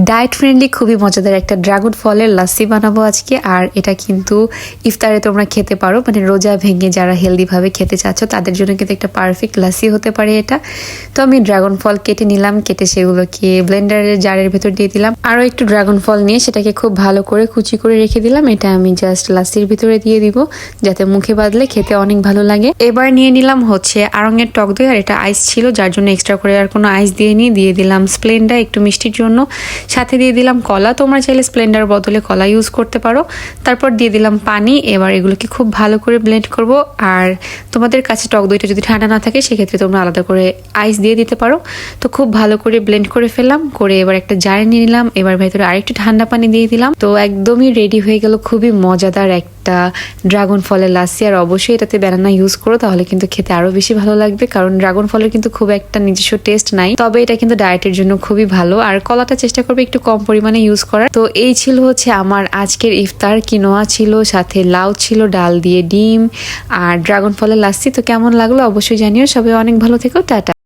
Diet friendly খুবই মজাদার একটা ড্রাগন ফলের লাসি বানাবো আজকে। আর এটা কিন্তু ইফতারে তোমরা খেতে পারো, মানে রোজা ভেঙে যারা হেলদি ভাবে খেতে চাচ্ছ তাদের জন্য কিন্তু একটা পারফেক্ট লাসি হতে পারে এটা। তো আমি ড্রাগন ফল কেটে নিলাম, কেটে সেগুলোকে ব্লেন্ডারের জারের ভেতর দিয়ে দিলাম। আরও একটু ড্রাগন ফল নিয়ে সেটাকে খুব ভালো করে কুচি করে রেখে দিলাম। এটা আমি জাস্ট লাসির ভিতরে দিয়ে দিব, যাতে মুখে বাঁধলে খেতে অনেক ভালো লাগে। এবার নিয়ে নিলাম হচ্ছে আড়ঙের টক দই, আর এটা আইস ছিল যার জন্য এক্সট্রা করে আর কোনো আইস দিয়ে দিলাম স্প্লেন্ডা একটু মিষ্টির জন্য। সাথে দিয়ে দিলাম কলা, তোমরা চাইলে স্প্লেন্ডার বদলে কলা ইউজ করতে পারো। তারপর দিয়ে দিলাম পানি। এবার এগুলোকে খুব ভালো করে ব্লেন্ড করব। আর তোমাদের কাছে টক দইটা যদি ঠান্ডা না থাকে সেক্ষেত্রে তোমরা আলাদা করে আইস দিয়ে দিতে পারো। তো খুব ভালো করে ব্লেন্ড করে ফেললাম, করে এবার একটা জারে নিয়ে নিলাম। এবার ভেতরে আরেকটু ঠান্ডা পানি দিয়ে দিলাম। তো একদমই রেডি হয়ে গেল খুবই মজাদার একটা ড্রাগন ফলের লাসি। আর অবশ্যই এটাতে ব্যানানা ইউজ করো, তাহলে কিন্তু খেতে আরো বেশি ভালো লাগবে, কারণ ড্রাগন ফলের কিন্তু খুব একটা নিজস্ব টেস্ট নাই, তবে এটা কিন্তু ডায়েটের জন্য খুবই ভালো। আর কলাটা চেষ্টা করবে একটু কম পরিমাণে ইউজ করার। তো এই ছিল হচ্ছে আমার আজকের ইফতার। কিনোয়া ছিল, সাথে লাউ ছিল, ডাল দিয়ে ডিম আর ড্রাগন ফলের লাসি। তো কেমন লাগলো অবশ্যই জানিও। সবাই অনেক ভালো থেকো, টাটা।